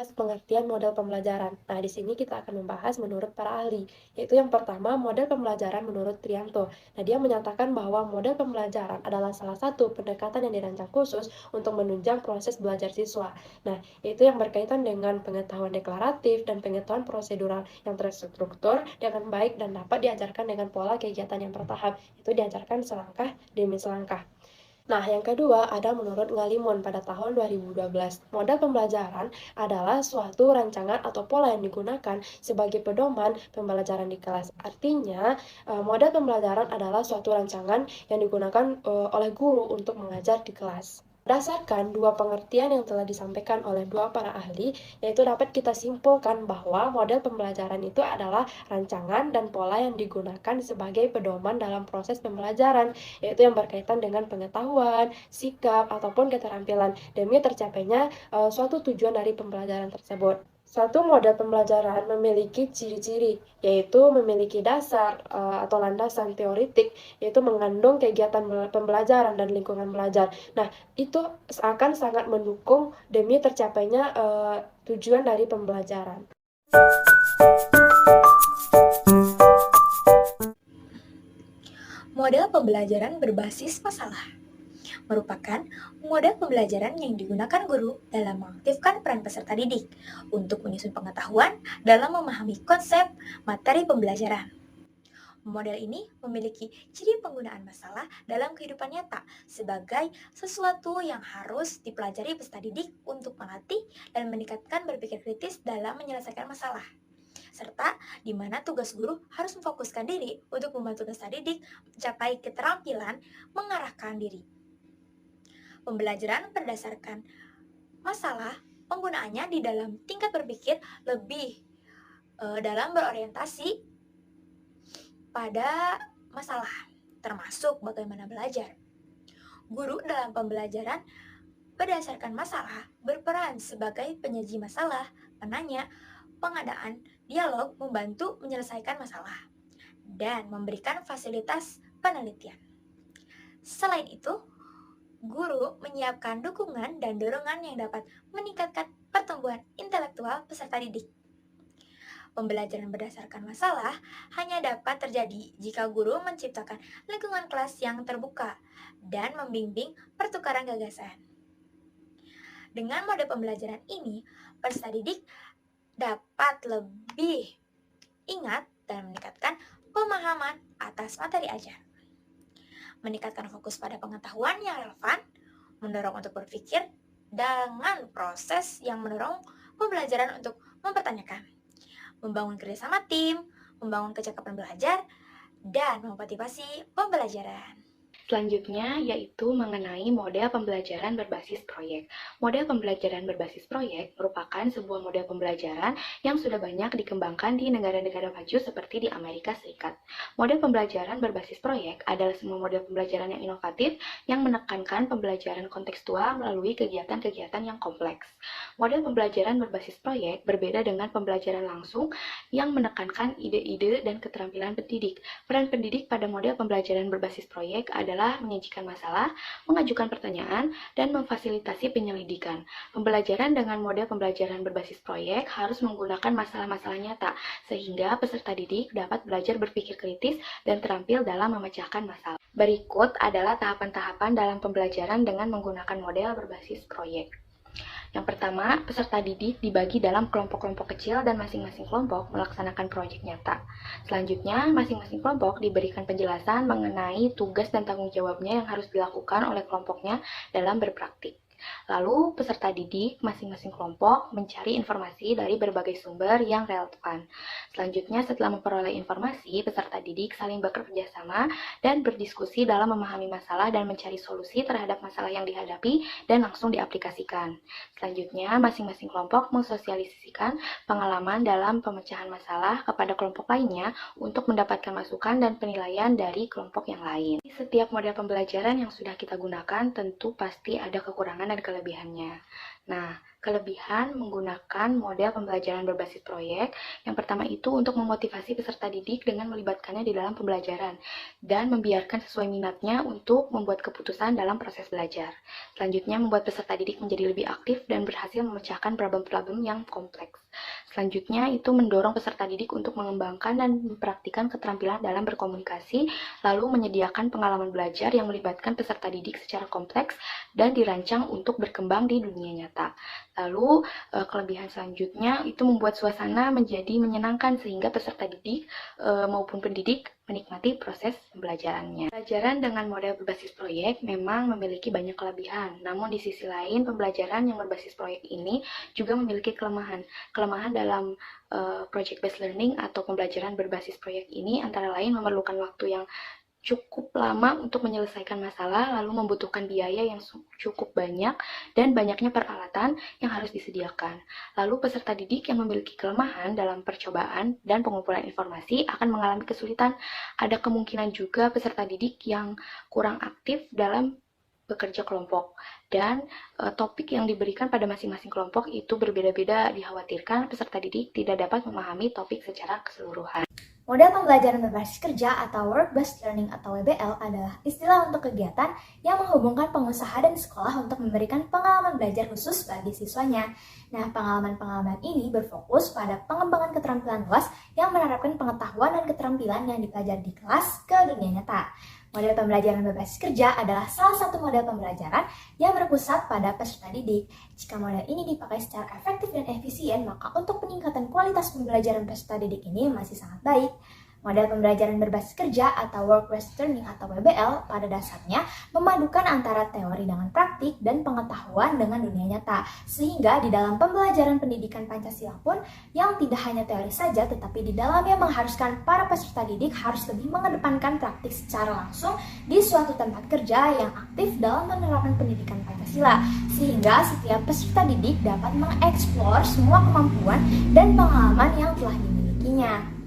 membahas pengertian model pembelajaran. Nah, di sini kita akan membahas menurut para ahli, yaitu yang pertama model pembelajaran menurut Trianto. Nah, dia menyatakan bahwa model pembelajaran adalah salah satu pendekatan yang dirancang khusus untuk menunjang proses belajar siswa. Nah, itu yang berkaitan dengan pengetahuan deklaratif dan pengetahuan prosedural yang terstruktur dengan baik dan dapat diajarkan dengan pola kegiatan yang bertahap. Itu diajarkan selangkah demi selangkah. Nah, yang kedua ada menurut Ngalimun pada tahun 2012. Model pembelajaran adalah suatu rancangan atau pola yang digunakan sebagai pedoman pembelajaran di kelas. Artinya, model pembelajaran adalah suatu rancangan yang digunakan oleh guru untuk mengajar di kelas. Berdasarkan dua pengertian yang telah disampaikan oleh dua para ahli, yaitu dapat kita simpulkan bahwa model pembelajaran itu adalah rancangan dan pola yang digunakan sebagai pedoman dalam proses pembelajaran, yaitu yang berkaitan dengan pengetahuan, sikap, ataupun keterampilan demi tercapainya suatu tujuan dari pembelajaran tersebut. Satu model pembelajaran memiliki ciri-ciri, yaitu memiliki dasar atau landasan teoritik, yaitu mengandung kegiatan pembelajaran dan lingkungan belajar. Nah, itu akan sangat mendukung demi tercapainya tujuan dari pembelajaran. Model pembelajaran berbasis masalah merupakan model pembelajaran yang digunakan guru dalam mengaktifkan peran peserta didik untuk menyusun pengetahuan dalam memahami konsep materi pembelajaran. Model ini memiliki ciri penggunaan masalah dalam kehidupan nyata sebagai sesuatu yang harus dipelajari peserta didik untuk melatih dan meningkatkan berpikir kritis dalam menyelesaikan masalah, serta di mana tugas guru harus memfokuskan diri untuk membantu peserta didik mencapai keterampilan mengarahkan diri. Pembelajaran berdasarkan masalah, penggunaannya di dalam tingkat berpikir lebih dalam berorientasi pada masalah, termasuk bagaimana belajar. Guru dalam pembelajaran berdasarkan masalah berperan sebagai penyaji masalah, penanya, pengadaan dialog membantu menyelesaikan masalah, dan memberikan fasilitas penelitian. Selain itu, guru menyiapkan dukungan dan dorongan yang dapat meningkatkan pertumbuhan intelektual peserta didik. Pembelajaran berdasarkan masalah hanya dapat terjadi jika guru menciptakan lingkungan kelas yang terbuka dan membimbing pertukaran gagasan. Dengan mode pembelajaran ini, peserta didik dapat lebih ingat dan meningkatkan pemahaman atas materi ajar, meningkatkan fokus pada pengetahuan yang relevan, mendorong untuk berpikir dengan proses yang mendorong pembelajaran untuk mempertanyakan, membangun kerjasama tim, membangun kecakapan belajar, dan memotivasi pembelajaran. Selanjutnya yaitu mengenai model pembelajaran berbasis proyek. Model pembelajaran berbasis proyek merupakan sebuah model pembelajaran yang sudah banyak dikembangkan di negara-negara maju seperti di Amerika Serikat. Model pembelajaran berbasis proyek adalah semua model pembelajaran yang inovatif yang menekankan pembelajaran kontekstual melalui kegiatan-kegiatan yang kompleks. Model pembelajaran berbasis proyek berbeda dengan pembelajaran langsung yang menekankan ide-ide dan keterampilan pendidik. Peran pendidik pada model pembelajaran berbasis proyek adalah menyajikan masalah, mengajukan pertanyaan, dan memfasilitasi penyelidikan. Pembelajaran dengan model pembelajaran berbasis proyek harus menggunakan masalah-masalah nyata, sehingga peserta didik dapat belajar berpikir kritis dan terampil dalam memecahkan masalah. Berikut adalah tahapan-tahapan dalam pembelajaran dengan menggunakan model berbasis proyek. Yang pertama, peserta didik dibagi dalam kelompok-kelompok kecil dan masing-masing kelompok melaksanakan proyek nyata. Selanjutnya, masing-masing kelompok diberikan penjelasan mengenai tugas dan tanggung jawabnya yang harus dilakukan oleh kelompoknya dalam berpraktik. Lalu, peserta didik masing-masing kelompok mencari informasi dari berbagai sumber yang relevan. Selanjutnya, setelah memperoleh informasi, peserta didik saling bekerja sama dan berdiskusi dalam memahami masalah dan mencari solusi terhadap masalah yang dihadapi dan langsung diaplikasikan. Selanjutnya, masing-masing kelompok mensosialisasikan pengalaman dalam pemecahan masalah kepada kelompok lainnya untuk mendapatkan masukan dan penilaian dari kelompok yang lain. Di setiap model pembelajaran yang sudah kita gunakan tentu pasti ada kekurangan dan kelebihannya. Nah, Kelebihan menggunakan model pembelajaran berbasis proyek, yang pertama itu untuk memotivasi peserta didik dengan melibatkannya di dalam pembelajaran, dan membiarkan sesuai minatnya untuk membuat keputusan dalam proses belajar. Selanjutnya, membuat peserta didik menjadi lebih aktif dan berhasil memecahkan problem-problem yang kompleks. Selanjutnya, itu mendorong peserta didik untuk mengembangkan dan mempraktikkan keterampilan dalam berkomunikasi, lalu menyediakan pengalaman belajar yang melibatkan peserta didik secara kompleks dan dirancang untuk berkembang di dunia nyata. Lalu, kelebihan selanjutnya itu membuat suasana menjadi menyenangkan sehingga peserta didik maupun pendidik menikmati proses pembelajarannya. Pembelajaran dengan model berbasis proyek memang memiliki banyak kelebihan, namun di sisi lain pembelajaran yang berbasis proyek ini juga memiliki kelemahan. Kelemahan dalam project based learning atau pembelajaran berbasis proyek ini antara lain memerlukan waktu yang cukup lama untuk menyelesaikan masalah, lalu membutuhkan biaya yang cukup banyak dan banyaknya peralatan yang harus disediakan. Lalu peserta didik yang memiliki kelemahan dalam percobaan dan pengumpulan informasi akan mengalami kesulitan. Ada kemungkinan juga peserta didik yang kurang aktif dalam bekerja kelompok, dan topik yang diberikan pada masing-masing kelompok itu berbeda-beda. Dikhawatirkan peserta didik tidak dapat memahami topik secara keseluruhan. Model pembelajaran berbasis kerja atau Work-Based Learning atau WBL adalah istilah untuk kegiatan yang menghubungkan pengusaha dan sekolah untuk memberikan pengalaman belajar khusus bagi siswanya. Nah, pengalaman-pengalaman ini berfokus pada pengembangan keterampilan luas yang menerapkan pengetahuan dan keterampilan yang dipelajari di kelas ke dunia nyata. Model pembelajaran berbasis kerja adalah salah satu model pembelajaran yang berpusat pada peserta didik. Jika model ini dipakai secara efektif dan efisien, maka untuk peningkatan kualitas pembelajaran peserta didik ini masih sangat baik. Model pembelajaran berbasis kerja atau Work-Based Learning atau WBL pada dasarnya memadukan antara teori dengan praktik dan pengetahuan dengan dunia nyata. Sehingga di dalam pembelajaran pendidikan Pancasila pun yang tidak hanya teori saja tetapi di dalamnya mengharuskan para peserta didik harus lebih mengedepankan praktik secara langsung di suatu tempat kerja yang aktif dalam menerapkan pendidikan Pancasila. Sehingga setiap peserta didik dapat mengeksplor semua kemampuan dan pengalaman yang telah dimilikinya.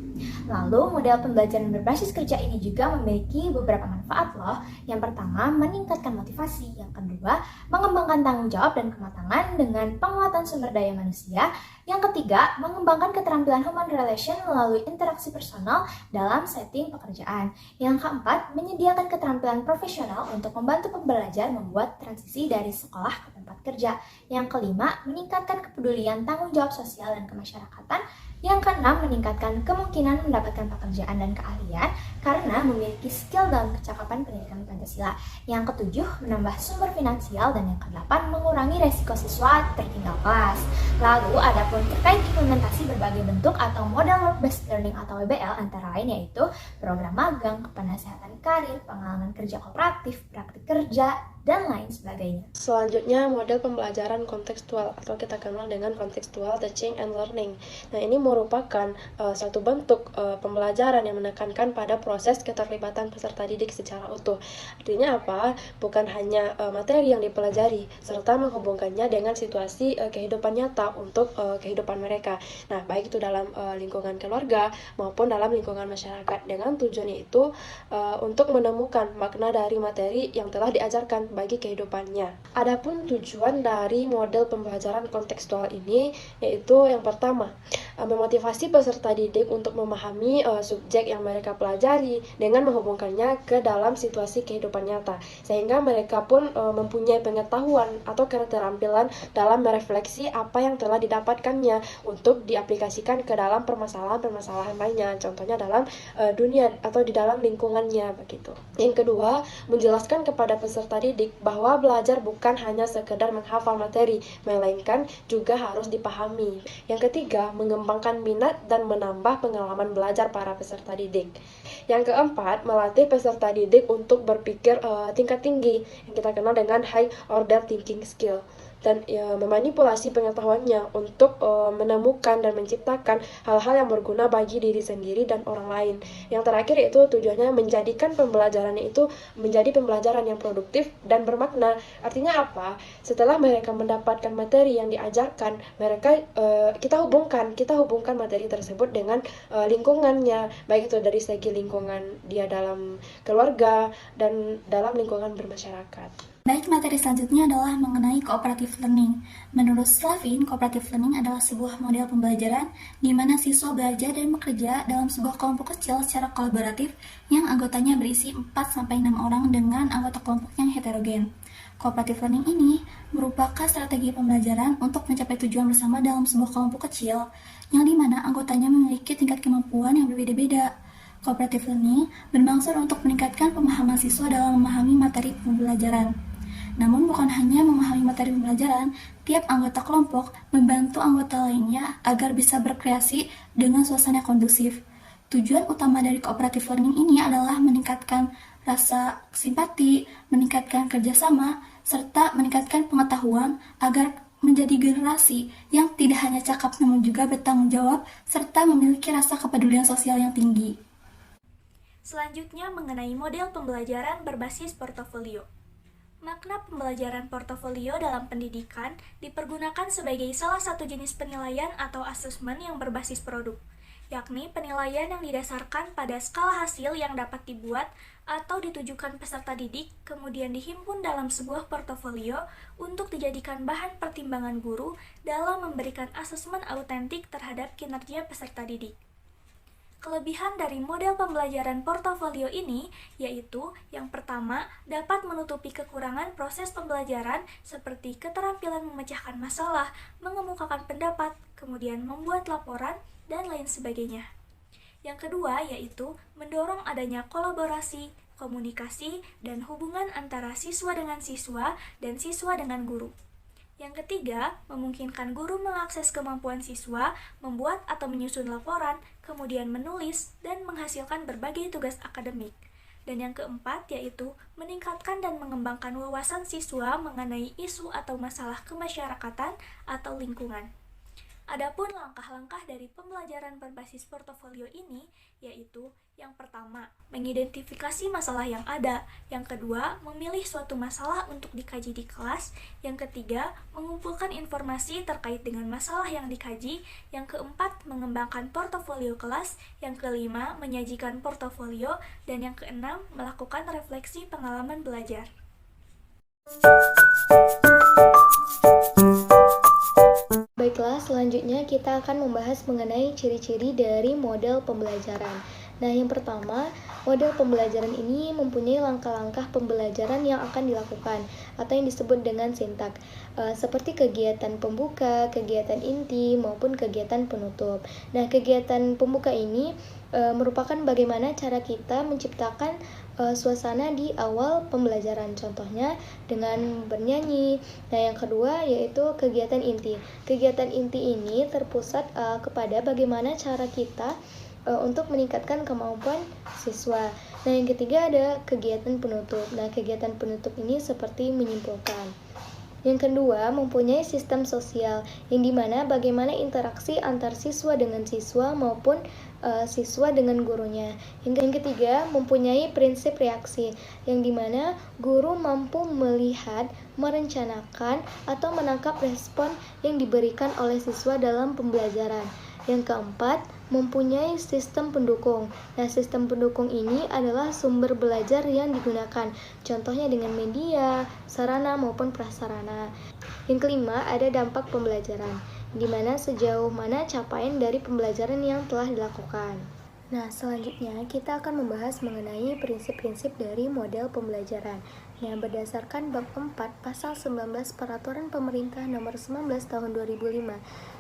Lalu, model pembelajaran berbasis kerja ini juga memiliki beberapa manfaat loh. Yang pertama, meningkatkan motivasi. Yang kedua, mengembangkan tanggung jawab dan kematangan dengan penguatan sumber daya manusia. Yang ketiga, mengembangkan keterampilan human relation melalui interaksi personal dalam setting pekerjaan. Yang keempat, menyediakan keterampilan profesional untuk membantu pembelajar membuat transisi dari sekolah ke tempat kerja. Yang kelima, meningkatkan kepedulian tanggung jawab sosial dan kemasyarakatan. Yang keenam, meningkatkan kemungkinan mendapatkan pekerjaan dan keahlian karena memiliki skill dalam kecakapan pendidikan Pancasila. Yang ketujuh, menambah sumber finansial. Dan yang kedelapan, mengurangi resiko siswa tertinggal kelas. Lalu, adapun terkait implementasi berbagai bentuk atau model Work-Based Learning atau WBL antara lain yaitu program magang, penaseatan karir, pengalaman kerja kooperatif, praktik kerja, dan lain sebagainya. Selanjutnya, model pembelajaran kontekstual atau kita kenal dengan contextual teaching and learning. Nah, ini merupakan suatu bentuk pembelajaran yang menekankan pada proses keterlibatan peserta didik secara utuh. Artinya apa? Bukan hanya materi yang dipelajari, serta menghubungkannya dengan situasi kehidupan nyata untuk kehidupan mereka. Nah, baik itu dalam lingkungan keluarga maupun dalam lingkungan masyarakat. Dengan tujuannya itu untuk menemukan makna dari materi yang telah diajarkan bagi kehidupannya. Adapun tujuan dari model pembelajaran kontekstual ini yaitu yang pertama, memotivasi peserta didik untuk memahami subjek yang mereka pelajari dengan menghubungkannya ke dalam situasi kehidupan nyata, sehingga mereka pun mempunyai pengetahuan atau keterampilan dalam merefleksi apa yang telah didapatkannya untuk diaplikasikan ke dalam permasalahan-permasalahan lainnya, contohnya dalam dunia atau di dalam lingkungannya begitu. Yang kedua, menjelaskan kepada peserta didik bahwa belajar bukan hanya sekedar menghafal materi, melainkan juga harus dipahami. Yang ketiga, mengembangkan minat dan menambah pengalaman belajar para peserta didik. Yang keempat, melatih peserta didik untuk berpikir tingkat tinggi, yang kita kenal dengan high order thinking skill, dan memanipulasi pengetahuannya untuk menemukan dan menciptakan hal-hal yang berguna bagi diri sendiri dan orang lain. Yang terakhir itu tujuannya menjadikan pembelajarannya itu menjadi pembelajaran yang produktif dan bermakna. Artinya apa? Setelah mereka mendapatkan materi yang diajarkan, mereka kita hubungkan materi tersebut dengan lingkungannya, baik itu dari segi lingkungan dia dalam keluarga dan dalam lingkungan bermasyarakat. Baik, materi selanjutnya adalah mengenai cooperative learning. Menurut Slavin, cooperative learning adalah sebuah model pembelajaran di mana siswa belajar dan bekerja dalam sebuah kelompok kecil secara kolaboratif yang anggotanya berisi 4-6 orang dengan anggota kelompok yang heterogen. Cooperative learning ini merupakan strategi pembelajaran untuk mencapai tujuan bersama dalam sebuah kelompok kecil yang dimana anggotanya memiliki tingkat kemampuan yang berbeda-beda. Cooperative learning bermaksud untuk meningkatkan pemahaman siswa dalam memahami materi pembelajaran. Namun bukan hanya memahami materi pembelajaran, tiap anggota kelompok membantu anggota lainnya agar bisa berkreasi dengan suasana kondusif. Tujuan utama dari cooperative learning ini adalah meningkatkan rasa simpati, meningkatkan kerjasama, serta meningkatkan pengetahuan agar menjadi generasi yang tidak hanya cakap namun juga bertanggung jawab, serta memiliki rasa kepedulian sosial yang tinggi. Selanjutnya mengenai model pembelajaran berbasis portofolio. Makna pembelajaran portofolio dalam pendidikan dipergunakan sebagai salah satu jenis penilaian atau asesmen yang berbasis produk, yakni penilaian yang didasarkan pada skala hasil yang dapat dibuat atau ditujukan peserta didik, kemudian dihimpun dalam sebuah portofolio untuk dijadikan bahan pertimbangan guru dalam memberikan asesmen autentik terhadap kinerja peserta didik. Kelebihan dari model pembelajaran portofolio ini yaitu yang pertama dapat menutupi kekurangan proses pembelajaran seperti keterampilan memecahkan masalah, mengemukakan pendapat, kemudian membuat laporan, dan lain sebagainya. Yang kedua yaitu mendorong adanya kolaborasi, komunikasi, dan hubungan antara siswa dengan siswa dan siswa dengan guru. Yang ketiga, memungkinkan guru mengakses kemampuan siswa, membuat atau menyusun laporan, kemudian menulis, dan menghasilkan berbagai tugas akademik. Dan yang keempat, yaitu meningkatkan dan mengembangkan wawasan siswa mengenai isu atau masalah kemasyarakatan atau lingkungan. Adapun langkah-langkah dari pembelajaran berbasis portofolio ini, yaitu yang pertama, mengidentifikasi masalah yang ada. Yang kedua, memilih suatu masalah untuk dikaji di kelas. Yang ketiga, mengumpulkan informasi terkait dengan masalah yang dikaji. Yang keempat, mengembangkan portofolio kelas. Yang kelima, menyajikan portofolio. Dan yang keenam, melakukan refleksi pengalaman belajar. Baiklah, selanjutnya kita akan membahas mengenai ciri-ciri dari model pembelajaran. Nah, yang pertama, model pembelajaran ini mempunyai langkah-langkah pembelajaran yang akan dilakukan atau yang disebut dengan sintak, seperti kegiatan pembuka, kegiatan inti, maupun kegiatan penutup. Nah, kegiatan pembuka ini merupakan bagaimana cara kita menciptakan suasana di awal pembelajaran, contohnya dengan bernyanyi. Nah, yang kedua yaitu kegiatan inti. Kegiatan inti ini terpusat kepada bagaimana cara kita untuk meningkatkan kemampuan siswa. Nah, yang ketiga ada kegiatan penutup. Nah, kegiatan penutup ini seperti menyimpulkan. Yang kedua, mempunyai sistem sosial, yang dimana bagaimana interaksi antar siswa dengan siswa maupun siswa dengan gurunya. Yang ketiga, mempunyai prinsip reaksi, yang dimana guru mampu melihat, merencanakan, atau menangkap respon yang diberikan oleh siswa dalam pembelajaran. Yang keempat, mempunyai sistem pendukung. Nah, sistem pendukung ini adalah sumber belajar yang digunakan, contohnya dengan media, sarana maupun prasarana. Yang kelima, ada dampak pembelajaran, di mana sejauh mana capaian dari pembelajaran yang telah dilakukan. Nah, selanjutnya kita akan membahas mengenai prinsip-prinsip dari model pembelajaran. Nah, berdasarkan bab 4 pasal 19 Peraturan Pemerintah Nomor 19 Tahun 2005.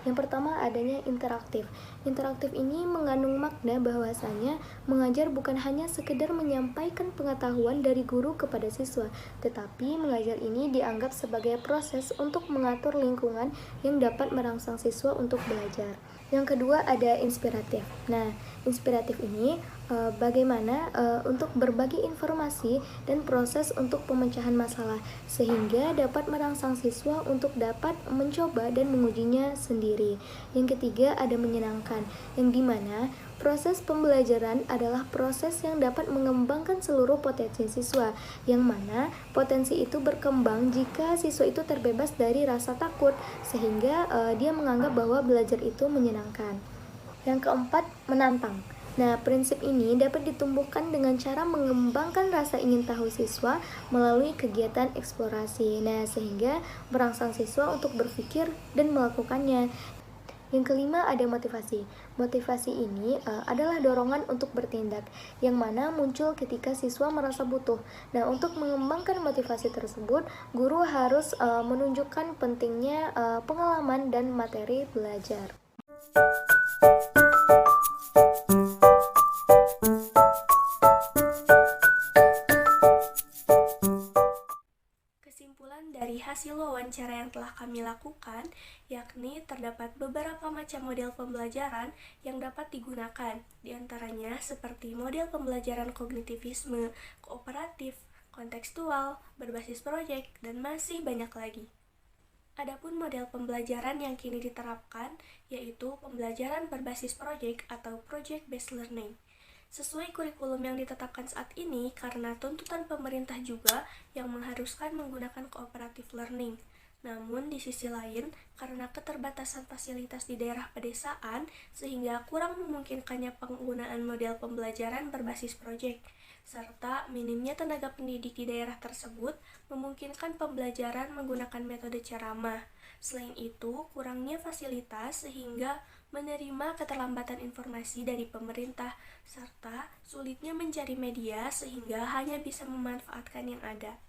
Yang pertama adanya interaktif. Interaktif ini mengandung makna bahwasanya mengajar bukan hanya sekedar menyampaikan pengetahuan dari guru kepada siswa, tetapi mengajar ini dianggap sebagai proses untuk mengatur lingkungan yang dapat merangsang siswa untuk belajar. Yang kedua ada inspiratif. Nah, inspiratif ini bagaimana untuk berbagi informasi dan proses untuk pemecahan masalah sehingga dapat merangsang siswa untuk dapat mencoba dan mengujinya sendiri. Yang ketiga ada menyenangkan, yang dimana proses pembelajaran adalah proses yang dapat mengembangkan seluruh potensi siswa, yang mana potensi itu berkembang jika siswa itu terbebas dari rasa takut sehingga dia menganggap bahwa belajar itu menyenangkan. Yang keempat, menantang. Nah, prinsip ini dapat ditumbuhkan dengan cara mengembangkan rasa ingin tahu siswa melalui kegiatan eksplorasi. Nah, sehingga merangsang siswa untuk berpikir dan melakukannya. Yang kelima ada motivasi. Motivasi ini adalah dorongan untuk bertindak, yang mana muncul ketika siswa merasa butuh. Nah, untuk mengembangkan motivasi tersebut, guru harus menunjukkan pentingnya pengalaman dan materi belajar. Kesimpulan dari hasil wawancara yang telah kami lakukan, yakni terdapat beberapa macam model pembelajaran yang dapat digunakan, diantaranya seperti model pembelajaran kognitivisme, kooperatif, kontekstual, berbasis proyek, dan masih banyak lagi. Adapun model pembelajaran yang kini diterapkan, yaitu pembelajaran berbasis proyek atau project-based learning. Sesuai kurikulum yang ditetapkan saat ini karena tuntutan pemerintah juga yang mengharuskan menggunakan cooperative learning. Namun di sisi lain, karena keterbatasan fasilitas di daerah pedesaan sehingga kurang memungkinkannya penggunaan model pembelajaran berbasis proyek, serta minimnya tenaga pendidik di daerah tersebut memungkinkan pembelajaran menggunakan metode ceramah. Selain itu, kurangnya fasilitas sehingga menerima keterlambatan informasi dari pemerintah, serta sulitnya mencari media sehingga hanya bisa memanfaatkan yang ada.